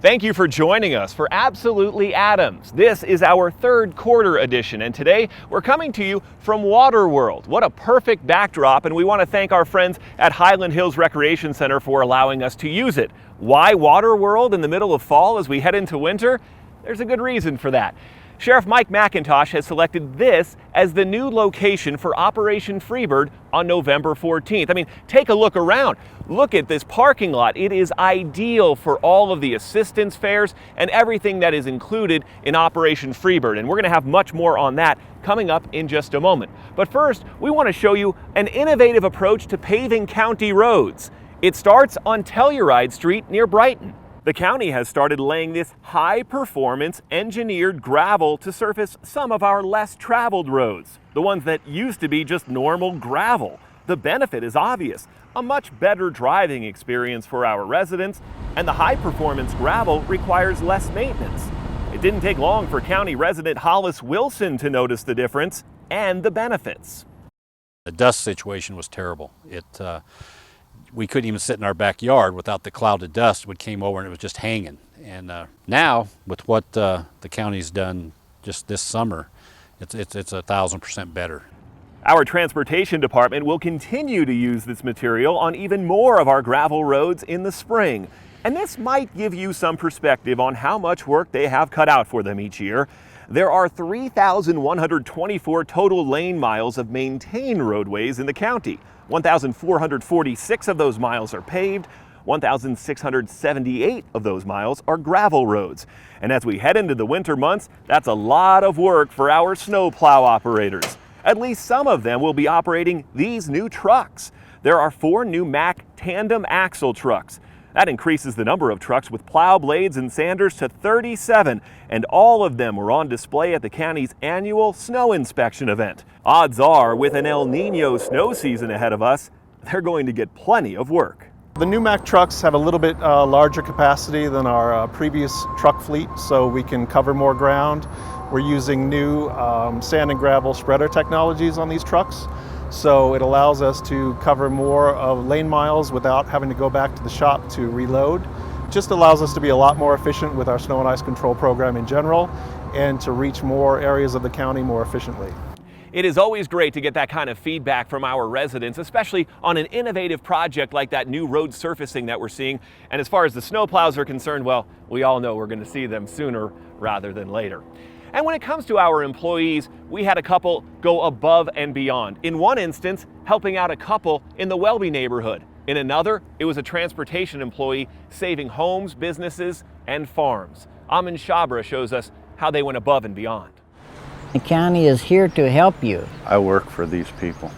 Thank you for joining us for Absolutely Adams. This is our third quarter edition, and today we're coming to you from Waterworld. What a perfect backdrop, and we want to thank our friends at Highland Hills Recreation Center for allowing us to use it. Why Waterworld in the middle of fall as we head into winter? There's a good reason for that. Sheriff Mike McIntosh has selected this as the new location for Operation Freebird on November 14th. I mean, take a look around. Look at this parking lot. It is ideal for all of the assistance fares and everything that is included in Operation Freebird. And we're going to have much more on that coming up in just a moment. But first, we want to show you an innovative approach to paving county roads. It starts on Telluride Street near Brighton. The county has started laying this high-performance engineered gravel to surface some of our less traveled roads, the ones that used to be just normal gravel. The benefit is obvious, a much better driving experience for our residents, and the high-performance gravel requires less maintenance. It didn't take long for county resident Hollis Wilson to notice the difference and the benefits. The dust situation was terrible. We couldn't even sit in our backyard without the cloud of dust that came over and it was just hanging. And now, with what the county's done just this summer, it's 1,000% better. Our transportation department will continue to use this material on even more of our gravel roads in the spring. And this might give you some perspective on how much work they have cut out for them each year. There are 3,124 total lane miles of maintained roadways in the county. 1,446 of those miles are paved, 1,678 of those miles are gravel roads. And as we head into the winter months, that's a lot of work for our snowplow operators. At least some of them will be operating these new trucks. There are 4 new Mack tandem axle trucks. That increases the number of trucks with plow blades and sanders to 37, and all of them were on display at the county's annual snow inspection event. Odds are, with an El Nino snow season ahead of us, they're going to get plenty of work. The new Mack trucks have a little bit larger capacity than our previous truck fleet, so we can cover more ground. We're using new sand and gravel spreader technologies on these trucks. So it allows us to cover more of lane miles without having to go back to the shop to reload. It just allows us to be a lot more efficient with our snow and ice control program in general and to reach more areas of the county more efficiently. It is always great to get that kind of feedback from our residents, especially on an innovative project like that new road surfacing that we're seeing. And as far as the snowplows are concerned, well, we all know we're going to see them sooner rather than later. And when it comes to our employees, we had a couple go above and beyond. In one instance, helping out a couple in the Welby neighborhood. In another, it was a transportation employee saving homes, businesses, and farms. Amin Shabra shows us how they went above and beyond. The county is here to help you. I work for these people.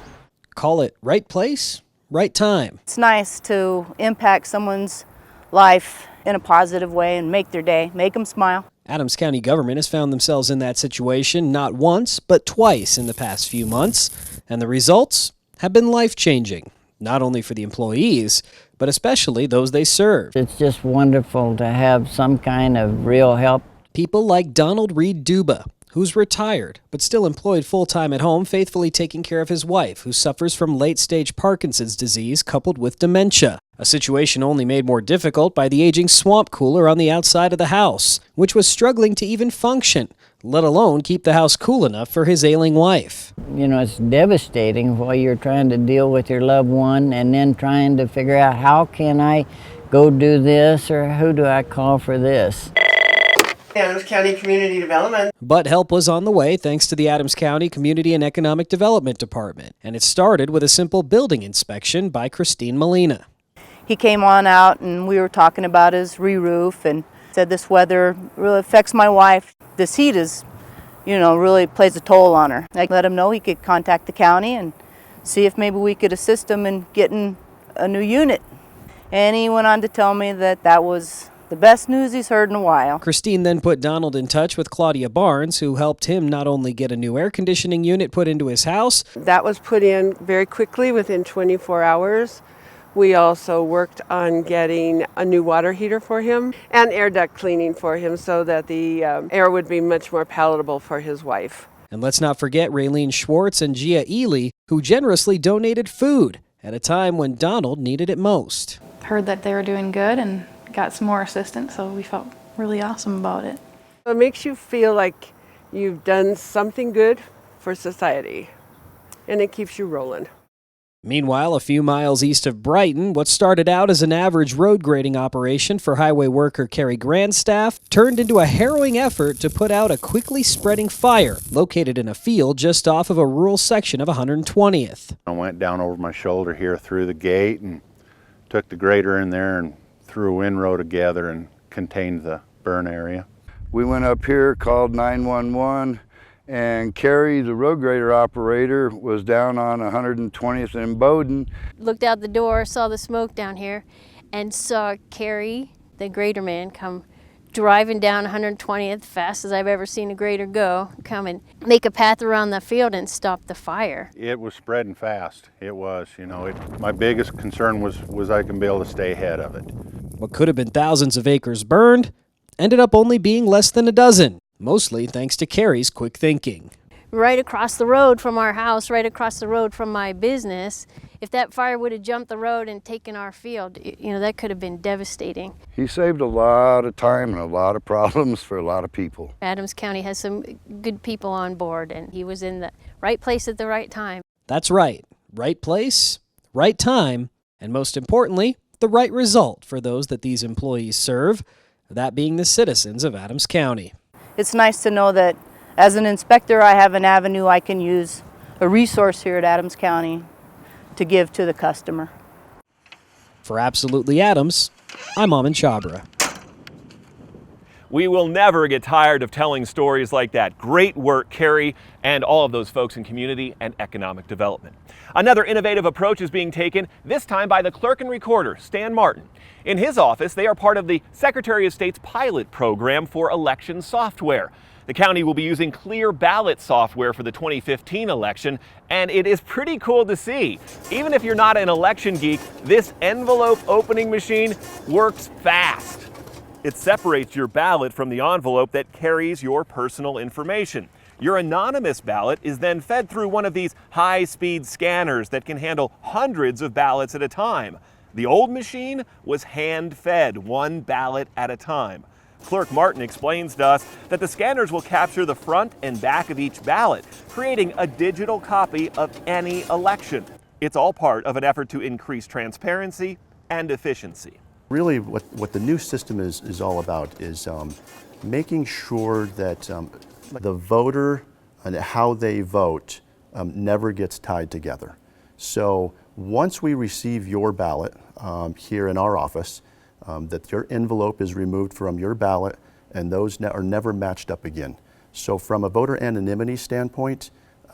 Call it right place, right time. It's nice to impact someone's life in a positive way and make their day, make them smile. Adams County government has found themselves in that situation not once, but twice in the past few months, and the results have been life-changing, not only for the employees, but especially those they serve. It's just wonderful to have some kind of real help. People like Donald Reed Duba, who's retired, but still employed full-time at home, faithfully taking care of his wife, who suffers from late-stage Parkinson's disease coupled with dementia. A situation only made more difficult by the aging swamp cooler on the outside of the house, which was struggling to even function, let alone keep the house cool enough for his ailing wife. You know, it's devastating while you're trying to deal with your loved one and then trying to figure out how can I go do this or who do I call for this. Adams County Community Development. But help was on the way thanks to the Adams County Community and Economic Development Department, and it started with a simple building inspection by Christine Molina. He came on out and we were talking about his re-roof and said this weather really affects my wife. This heat is, really plays a toll on her. I let him know he could contact the county and see if maybe we could assist him in getting a new unit. And he went on to tell me that that was the best news he's heard in a while. Christine then put Donald in touch with Claudia Barnes, who helped him not only get a new air conditioning unit put into his house. That was put in very quickly within 24 hours. We also worked on getting a new water heater for him and air duct cleaning for him so that the air would be much more palatable for his wife. And let's not forget Raylene Schwartz and Gia Ely, who generously donated food at a time when Donald needed it most. Heard that they were doing good and got some more assistance, so we felt really awesome about it. It makes you feel like you've done something good for society, and it keeps you rolling. Meanwhile, a few miles east of Brighton, what started out as an average road grading operation for highway worker Carrie Grandstaff turned into a harrowing effort to put out a quickly spreading fire located in a field just off of a rural section of 120th. I went down over my shoulder here through the gate and took the grader in there and threw a windrow together and contained the burn area. We went up here, called 911, and Carrie, the road grader operator, was down on 120th and Bowden. Looked out the door, saw the smoke down here, and saw Carrie, the grader man, come driving down 120th, fast as I've ever seen a grader go, come and make a path around the field and stop the fire. It was spreading fast. It was, my biggest concern was I can be able to stay ahead of it. What could have been thousands of acres burned ended up only being less than a dozen, mostly thanks to Carrie's quick thinking. Right across the road from our house, right across the road from my business, if that fire would have jumped the road and taken our field, that could have been devastating. He saved a lot of time and a lot of problems for a lot of people. Adams County has some good people on board, and he was in the right place at the right time. That's right. Right place, right time, and most importantly, the right result for those that these employees serve, that being the citizens of Adams County. It's nice to know that as an inspector I have an avenue I can use, a resource here at Adams County to give to the customer. For Absolutely Adams, I'm Amin Chabra. We will never get tired of telling stories like that. Great work, Carrie, and all of those folks in community and economic development. Another innovative approach is being taken, this time by the clerk and recorder, Stan Martin. In his office, they are part of the Secretary of State's pilot program for election software. The county will be using Clear Ballot software for the 2015 election, and it is pretty cool to see. Even if you're not an election geek, this envelope opening machine works fast. It separates your ballot from the envelope that carries your personal information. Your anonymous ballot is then fed through one of these high-speed scanners that can handle hundreds of ballots at a time. The old machine was hand-fed, one ballot at a time. Clerk Martin explains to us that the scanners will capture the front and back of each ballot, creating a digital copy of any election. It's all part of an effort to increase transparency and efficiency. Really what the new system is all about is making sure that the voter and how they vote never gets tied together. So once we receive your ballot here in our office, that your envelope is removed from your ballot and those are never matched up again. So from a voter anonymity standpoint,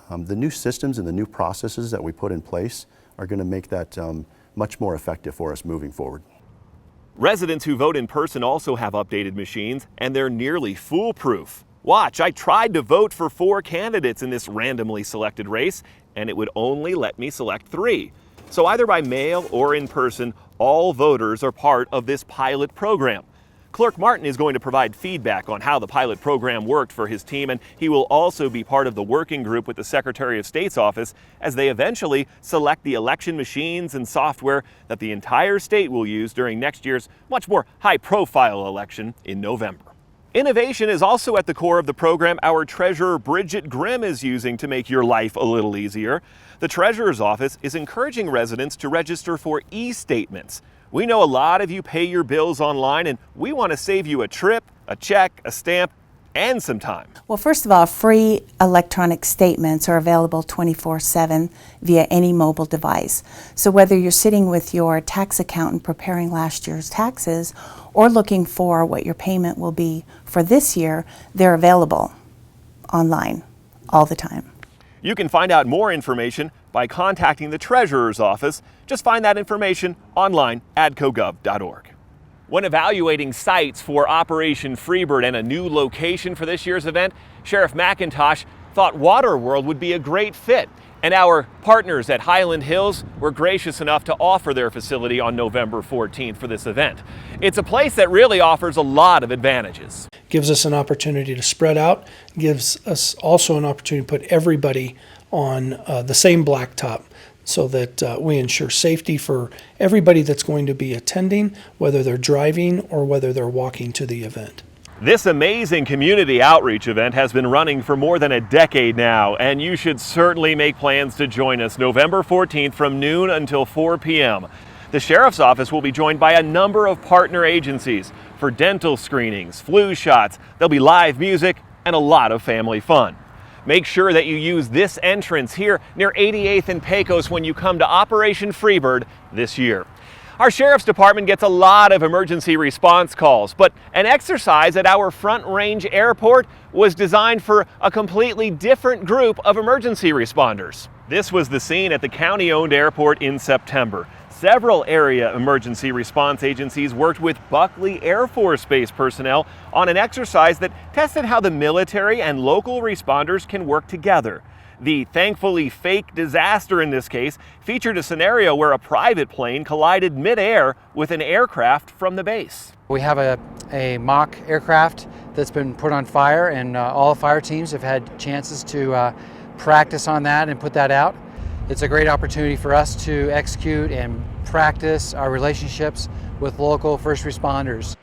the new systems and the new processes that we put in place are going to make that much more effective for us moving forward. Residents who vote in person also have updated machines, and they're nearly foolproof. Watch, I tried to vote for 4 candidates in this randomly selected race, and it would only let me select 3. So either by mail or in person, all voters are part of this pilot program. Clerk Martin is going to provide feedback on how the pilot program worked for his team, and he will also be part of the working group with the Secretary of State's office as they eventually select the election machines and software that the entire state will use during next year's much more high-profile election in November. Innovation is also at the core of the program our treasurer Bridget Grimm is using to make your life a little easier. The treasurer's office is encouraging residents to register for e-statements. We know a lot of you pay your bills online, and we want to save you a trip, a check, a stamp, and some time. Well, first of all, free electronic statements are available 24/7 via any mobile device. So whether you're sitting with your tax accountant preparing last year's taxes or looking for what your payment will be for this year, they're available online all the time. You can find out more information by contacting the treasurer's office. Just find that information online at adcogov.org. When evaluating sites for Operation Freebird and a new location for this year's event, Sheriff McIntosh thought Waterworld would be a great fit, and our partners at Highland Hills were gracious enough to offer their facility on November 14th for this event. It's a place that really offers a lot of advantages. Gives us an opportunity to spread out, gives us also an opportunity to put everybody on the same blacktop. so that we ensure safety for everybody that's going to be attending, whether they're driving or whether they're walking to the event. This amazing community outreach event has been running for more than a decade now, and you should certainly make plans to join us November 14th from noon until 4 p.m. The Sheriff's Office will be joined by a number of partner agencies for dental screenings, flu shots. There'll be live music and a lot of family fun. Make sure that you use this entrance here near 88th and Pecos when you come to Operation Freebird this year. Our Sheriff's Department gets a lot of emergency response calls, but an exercise at our Front Range Airport was designed for a completely different group of emergency responders. This was the scene at the county-owned airport in September. Several area emergency response agencies worked with Buckley Air Force Base personnel on an exercise that tested how the military and local responders can work together. The thankfully fake disaster in this case featured a scenario where a private plane collided mid-air with an aircraft from the base. We have a mock aircraft that's been put on fire, and all fire teams have had chances to practice on that and put that out. It's a great opportunity for us to execute and practice our relationships with local first responders.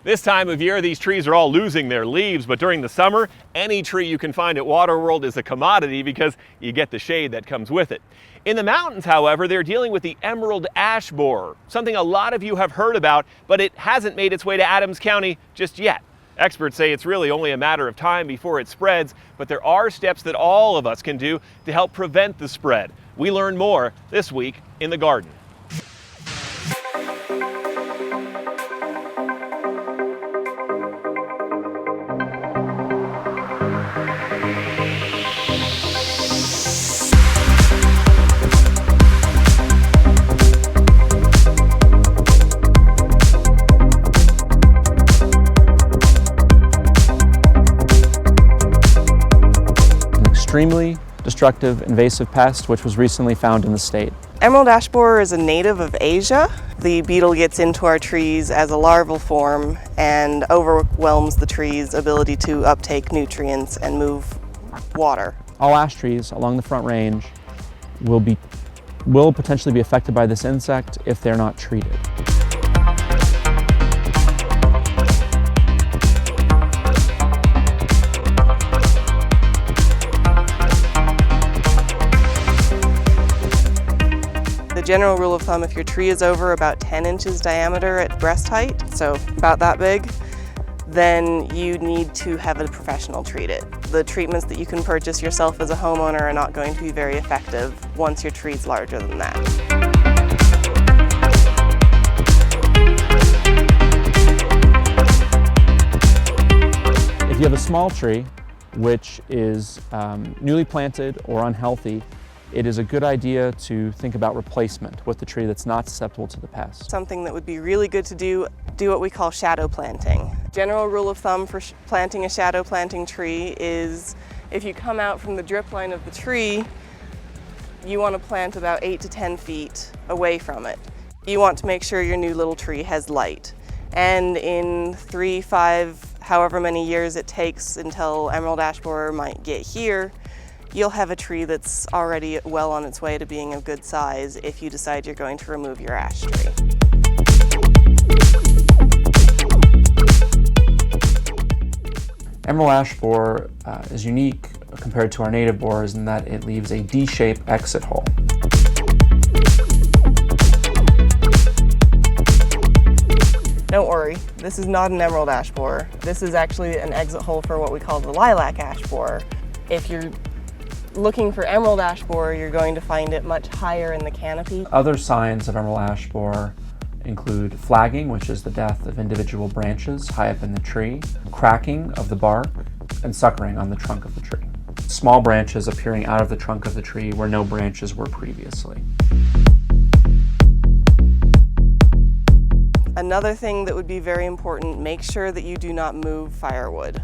This time of year, these trees are all losing their leaves, but during the summer, any tree you can find at Waterworld is a commodity because you get the shade that comes with it. In the mountains, however, they're dealing with the emerald ash borer, something a lot of you have heard about, but it hasn't made its way to Adams County just yet. Experts say it's really only a matter of time before it spreads, but there are steps that all of us can do to help prevent the spread. We learn more this week in the garden. Extremely destructive invasive pest which was recently found in the state. Emerald ash borer is a native of Asia. The beetle gets into our trees as a larval form and overwhelms the tree's ability to uptake nutrients and move water. All ash trees along the Front Range will potentially be affected by this insect if they're not treated. The general rule of thumb, if your tree is over about 10 inches diameter at breast height, so about that big, then you need to have a professional treat it. The treatments that you can purchase yourself as a homeowner are not going to be very effective once your tree's larger than that. If you have a small tree which is newly planted or unhealthy, it is a good idea to think about replacement with the tree that's not susceptible to the pest. Something that would be really good to do what we call shadow planting. General rule of thumb for planting a shadow planting tree is if you come out from the drip line of the tree, you want to plant about 8 to 10 feet away from it. You want to make sure your new little tree has light. And in 3, 5, however many years it takes until emerald ash borer might get here, you'll have a tree that's already well on its way to being of good size if you decide you're going to remove your ash tree. Emerald ash borer is unique compared to our native borers in that it leaves a D-shaped exit hole. Don't worry, this is not an emerald ash borer. This is actually an exit hole for what we call the lilac ash borer. If you're looking for emerald ash borer, you're going to find it much higher in the canopy. Other signs of emerald ash borer include flagging, which is the death of individual branches high up in the tree, cracking of the bark, and suckering on the trunk of the tree. Small branches appearing out of the trunk of the tree where no branches were previously. Another thing that would be very important, make sure that you do not move firewood.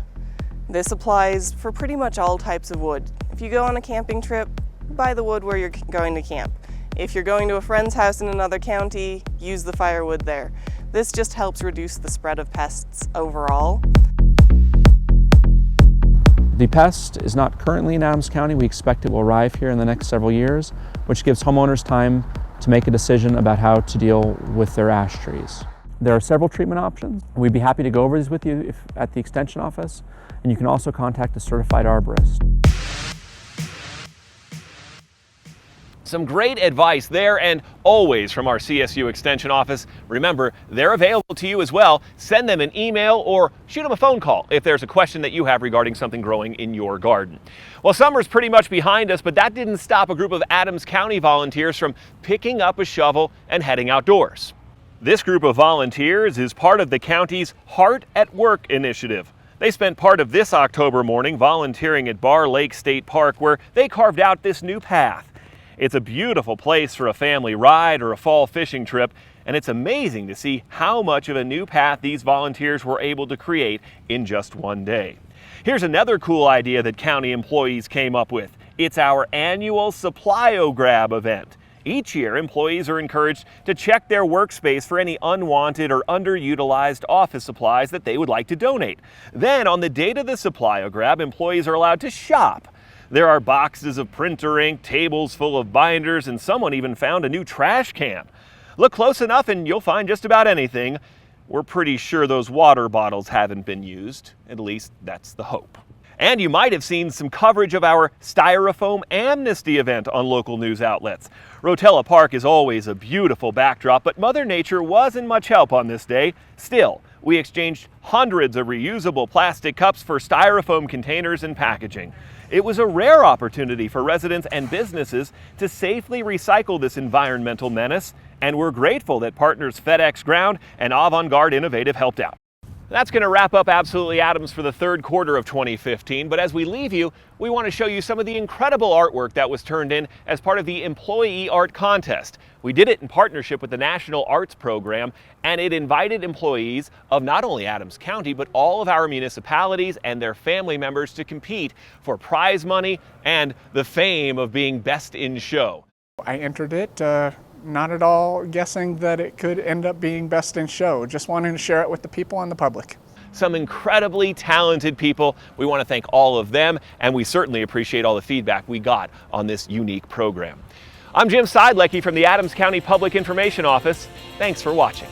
This applies for pretty much all types of wood. If you go on a camping trip, buy the wood where you're going to camp. If you're going to a friend's house in another county, use the firewood there. This just helps reduce the spread of pests overall. The pest is not currently in Adams County. We expect it will arrive here in the next several years, which gives homeowners time to make a decision about how to deal with their ash trees. There are several treatment options. We'd be happy to go over these with you at the Extension office, and you can also contact a certified arborist. Some great advice there, and always from our CSU Extension office. Remember, they're available to you as well. Send them an email or shoot them a phone call if there's a question that you have regarding something growing in your garden. Well, summer's pretty much behind us, but that didn't stop a group of Adams County volunteers from picking up a shovel and heading outdoors. This group of volunteers is part of the county's Heart at Work initiative. They spent part of this October morning volunteering at Bar Lake State Park, where they carved out this new path. It's a beautiful place for a family ride or a fall fishing trip, and it's amazing to see how much of a new path these volunteers were able to create in just one day. Here's another cool idea that county employees came up with. It's our annual Supply-O-Grab event. Each year, employees are encouraged to check their workspace for any unwanted or underutilized office supplies that they would like to donate. Then, on the date of the Supply-O-Grab, employees are allowed to shop. There are boxes of printer ink, tables full of binders, and someone even found a new trash can. Look close enough and you'll find just about anything. We're pretty sure those water bottles haven't been used. At least that's the hope. And you might have seen some coverage of our Styrofoam Amnesty event on local news outlets. Rotella Park is always a beautiful backdrop, but Mother Nature wasn't much help on this day. Still, we exchanged hundreds of reusable plastic cups for Styrofoam containers and packaging. It was a rare opportunity for residents and businesses to safely recycle this environmental menace, and we're grateful that partners FedEx Ground and Avant-Garde Innovative helped out. That's going to wrap up Absolutely Adams for the third quarter of 2015, but as we leave you, we want to show you some of the incredible artwork that was turned in as part of the Employee Art Contest. We did it in partnership with the National Arts Program, and it invited employees of not only Adams County, but all of our municipalities and their family members to compete for prize money and the fame of being best in show. I entered it not at all guessing that it could end up being best in show, just wanting to share it with the people and the public. Some incredibly talented people. We want to thank all of them, and we certainly appreciate all the feedback we got on this unique program. I'm Jim Seidlecki from the Adams County Public Information Office. Thanks for watching.